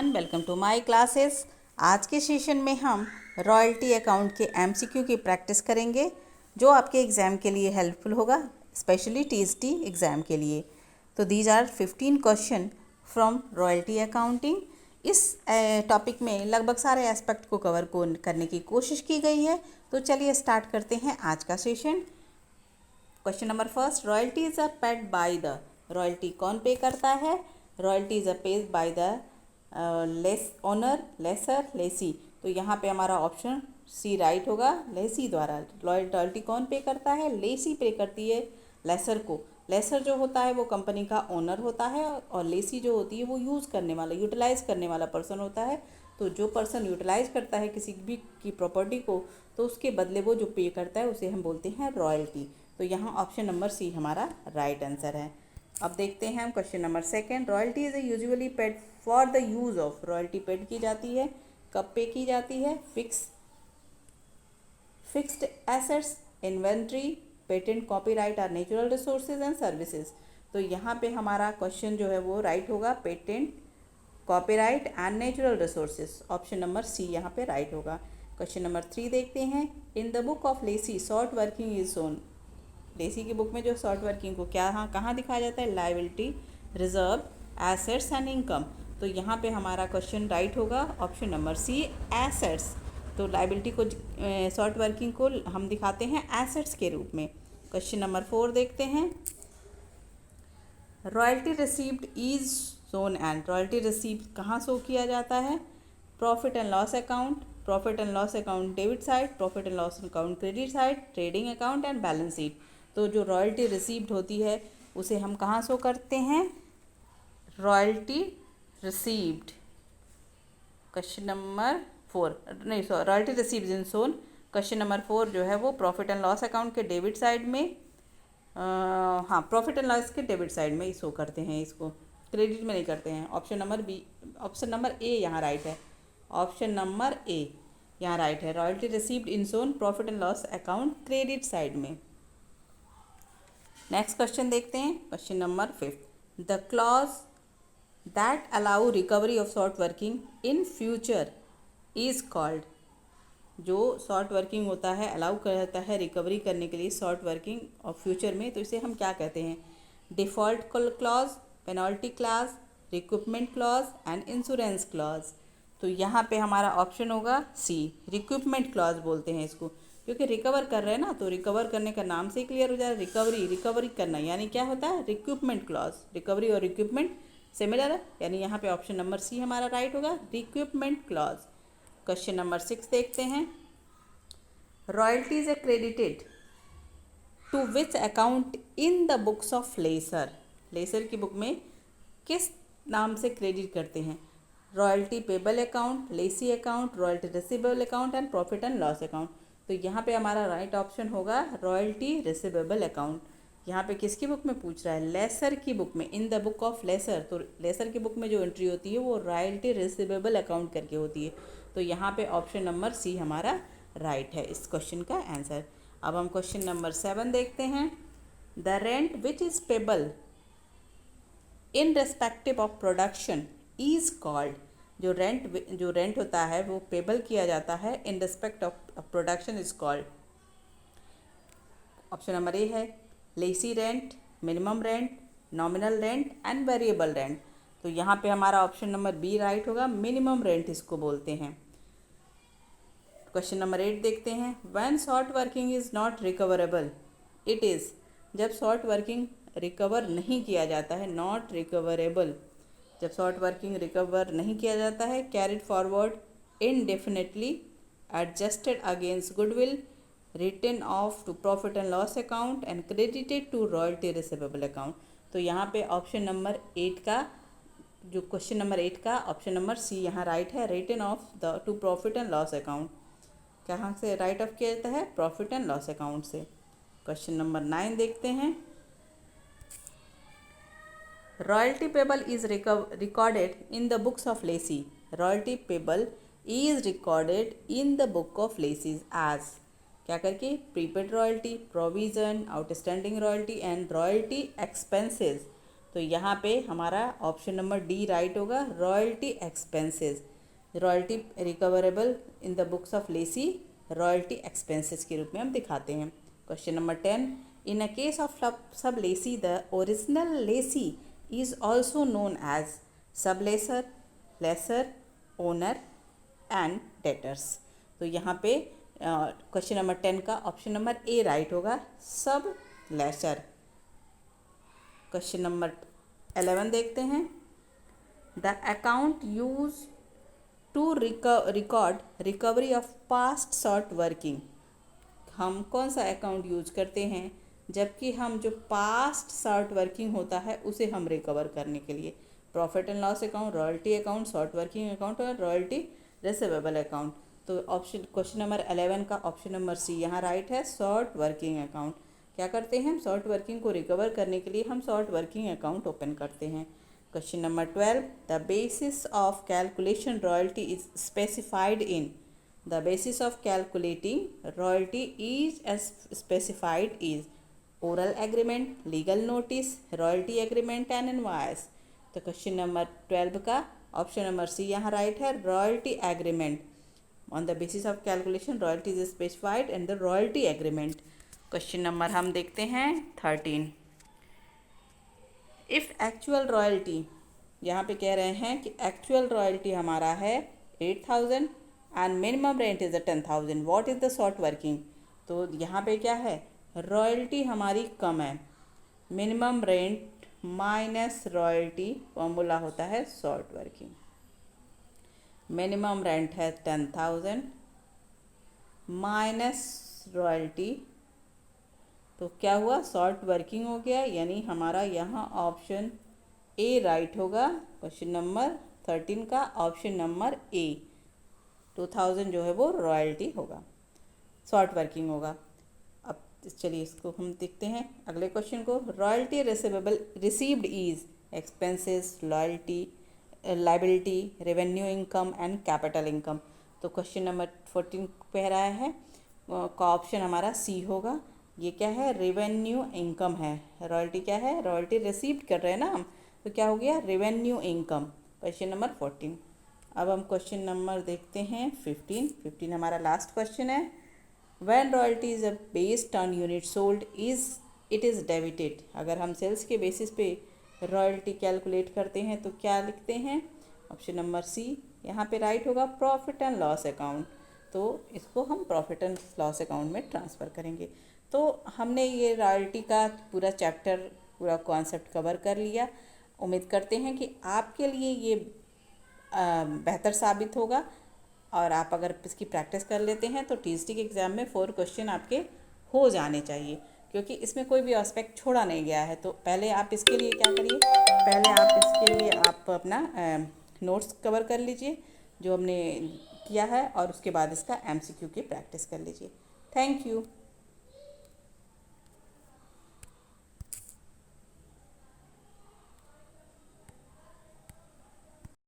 Everyone, welcome to my classes. आज के session में हम रॉयल्टी अकाउंट के एमसीक्यू की प्रैक्टिस करेंगे जो आपके एग्ज़ाम के लिए हेल्पफुल होगा, स्पेशली टीएसटी एग्ज़ाम के लिए। तो these are 15 question from royalty accounting. इस टॉपिक में लगभग सारे एस्पेक्ट को कवर करने की कोशिश की गई है। तो चलिए स्टार्ट करते हैं आज का session. Question number first, royalty is a paid by the. Royalty कौन पे करता है? Royalty is a paid by the less owner, lessor, lessee. तो यहाँ पे हमारा ऑप्शन सी राइट होगा, लेसी द्वारा। रॉयल्टी कौन पे करता है? लेसी पे करती है लेसर को। लेसर जो होता है वो कंपनी का ओनर होता है और लेसी जो होती है वो यूज़ करने वाला, यूटिलाइज़ करने वाला पर्सन होता है। तो जो पर्सन यूटिलाइज करता है किसी भी की प्रॉपर्टी को, तो उसके बदले वो जो पे करता है उसे हम बोलते हैं रॉयल्टी। तो यहाँ ऑप्शन नंबर सी हमारा राइट आंसर है। अब देखते हैं हम question number second, royalty is usually paid for the use of. Royalty paid की जाती है, कब पे की जाती है? Fixed assets, inventory, patent, copyright or natural resources and services. तो यहाँ पे हमारा क्वेश्चन जो है वो राइट होगा, patent, copyright and natural resources. Option number C यहाँ पे राइट होगा। क्वेश्चन नंबर 3 देखते हैं, in the book of lessee short working is shown. Lessee की बुक में जो शॉर्ट वर्किंग को कहाँ दिखाया जाता है? Liability, reserve, assets and income. तो यहाँ पे हमारा क्वेश्चन राइट होगा, ऑप्शन नंबर सी, एसेट्स। तो लायबिलिटी को, शॉर्ट वर्किंग को हम दिखाते हैं एसेट्स के रूप में। क्वेश्चन नंबर 4 देखते हैं, royalty received is shown and. Royalty receive कहाँ शो किया जाता है? Profit and loss account, profit and loss account debit side, profit and loss account credit side, trading account and balance sheet. तो जो royalty received होती है उसे हम कहाँ शो करते हैं? Royalty received. क्वेश्चन नंबर 4 नहीं, sorry, royalty received in shown. Question number 4 जो है वो प्रॉफिट एंड लॉस अकाउंट के डेबिट साइड में, हाँ, प्रॉफिट एंड लॉस के डेबिट साइड में ही शो करते हैं, इसको क्रेडिट में नहीं करते हैं। Option number B, option number A यहाँ राइट है। ऑप्शन नंबर ए यहाँ राइट है, royalty received in shown profit and loss account credit side में। नेक्स्ट क्वेश्चन देखते हैं, question number 5, the clause that allow recovery of short working in future is called. जो short working होता है, allow करता है रिकवरी करने के लिए शॉर्ट वर्किंग और फ्यूचर में, तो इसे हम क्या कहते हैं? Default clause, penalty clause, recruitment clause and insurance clause. तो यहाँ पे हमारा ऑप्शन होगा सी, रिक्रूटमेंट क्लॉज बोलते हैं इसको, क्योंकि रिकवर कर रहे हैं ना, तो रिकवर करने का नाम से ही क्लियर हो जाए। रिकवरी करना यानी क्या होता है? Recruitment clause. रिकवरी और रिक्रूटमेंट सिमिलर है, यानी यहाँ पे ऑप्शन नंबर सी हमारा राइट होगा, रिक्रूटमेंट क्लॉज। क्वेश्चन नंबर 6 देखते हैं, royalties credited to which account in the books of lessor. Lessor की बुक में किस नाम से क्रेडिट करते हैं? Royalty payable account, lessee account, royalty receivable account and profit and loss account. तो यहाँ पे हमारा राइट ऑप्शन होगा रॉयल्टी रिसीवेबल अकाउंट। यहाँ पे किसकी बुक में पूछ रहा है? लेसर की बुक में, in the book of lessor. तो लेसर की बुक में जो एंट्री होती है वो रॉयल्टी रिसीवेबल अकाउंट करके होती है। तो यहाँ पे ऑप्शन नंबर सी हमारा राइट है इस क्वेश्चन का आंसर। अब हम क्वेश्चन नंबर 7 देखते हैं, the rent which is payable irrespective of production is called. जो रेंट होता है वो पेबल किया जाता है in respect of production is called. Option number A है lessee rent, minimum rent, nominal rent and variable rent. तो यहाँ पे हमारा ऑप्शन नंबर बी राइट होगा, मिनिमम रेंट इसको बोलते हैं। क्वेश्चन नंबर 8 देखते हैं, when short working is not recoverable it is. जब शॉर्ट वर्किंग रिकवर नहीं किया जाता है, नॉट रिकवरेबल, जब शॉर्ट वर्किंग रिकवर नहीं किया जाता है, carried forward indefinitely, adjusted against goodwill, written off to profit and loss account and credited to royalty receivable account. तो यहाँ पे ऑप्शन नंबर 8 का, जो क्वेश्चन नंबर 8 का ऑप्शन नंबर सी यहाँ राइट है, written off the to profit and loss account. कहाँ से राइट ऑफ किया जाता है? प्रॉफिट एंड लॉस अकाउंट से। क्वेश्चन नंबर 9 देखते हैं, royalty payable is recorded in the books of lessee. Royalty payable is recorded in the book of lessees as, क्या करके? Prepaid royalty, provision, outstanding royalty and royalty expenses. तो यहाँ पे हमारा option number D right होगा, royalty expenses. Royalty recoverable in the books of lessee royalty expenses के रूप में हम दिखाते हैं। Question number 10, in a case of sub lessee the original lessee is also known as sub lessor, lessor, owner and debtors. तो यहाँ पे question number 10 का ऑप्शन नंबर ए राइट होगा, सब लेसर। क्वेश्चन नंबर 11 देखते हैं, the account used to record recovery of past short working. हम कौन सा अकाउंट यूज करते हैं जबकि हम जो पास्ट शॉर्ट वर्किंग होता है उसे हम रिकवर करने के लिए? Profit and loss account, royalty account, short working account और रॉयल्टी रिसीवेबल अकाउंट। तो ऑप्शन क्वेश्चन नंबर 11 का ऑप्शन नंबर सी यहाँ राइट है, शॉर्ट वर्किंग अकाउंट। क्या करते हैं हम? शॉर्ट वर्किंग को रिकवर करने के लिए हम शॉर्ट वर्किंग अकाउंट ओपन करते हैं। Question number 12, the basis of calculation royalty is specified in. The basis of calculating royalty is as specified is oral agreement, legal notice, royalty agreement and invoice। तो question number 12 का option number C यहाँ right है, royalty agreement. On the basis of calculation royalty is specified in the royalty agreement. Question number हम देखते हैं 13, if actual royalty, यहाँ पे कह रहे हैं कि एक्चुअल रॉयल्टी हमारा है 8,000 and minimum rent is 10,000, what is the short working. तो यहाँ पे क्या है, रॉयल्टी हमारी कम है, minimum rent minus royalty formula होता है शॉर्ट वर्किंग। मिनिमम रेंट है 10,000 माइनस रॉयल्टी, तो क्या हुआ, शॉर्ट वर्किंग हो गया, यानी हमारा यहाँ ऑप्शन ए राइट होगा। क्वेश्चन नंबर 13 का ऑप्शन नंबर ए, 2000 जो है वो रॉयल्टी होगा, शॉर्ट वर्किंग होगा। अब चलिए इसको हम देखते हैं अगले क्वेश्चन को। Royalty receivable received is expenses, loyalty, liability, revenue income and capital income. तो क्वेश्चन नंबर 14 कह रहा है का ऑप्शन हमारा सी होगा। ये क्या है, रेवेन्यू इनकम है। रॉयल्टी क्या है, रॉयल्टी रिसीव्ड कर रहे हैं ना हम, तो क्या हो गया, रेवेन्यू इनकम। Question number 14। अब हम क्वेश्चन नंबर देखते हैं 15 हमारा लास्ट क्वेश्चन है। When royalty is based on unit sold it is debited. अगर हम सेल्स के बेसिस पे रॉयल्टी कैलकुलेट करते हैं तो क्या लिखते हैं, ऑप्शन नंबर सी यहाँ पे राइट होगा, प्रॉफिट एंड लॉस अकाउंट। तो इसको हम प्रॉफिट एंड लॉस अकाउंट में ट्रांसफ़र करेंगे। तो हमने ये रॉयल्टी का पूरा चैप्टर, पूरा कॉन्सेप्ट कवर कर लिया। उम्मीद करते हैं कि आपके लिए ये बेहतर साबित होगा, और आप अगर इसकी प्रैक्टिस कर लेते हैं तो टीएसटी के एग्ज़ाम में 4 क्वेश्चन आपके हो जाने चाहिए, क्योंकि इसमें कोई भी एस्पेक्ट छोड़ा नहीं गया है। तो पहले आप इसके लिए क्या करिए, पहले आप इसके लिए आप अपना नोट्स कवर कर लीजिए जो हमने किया है, और उसके बाद इसका एमसीक्यू की प्रैक्टिस कर लीजिए। Thank you.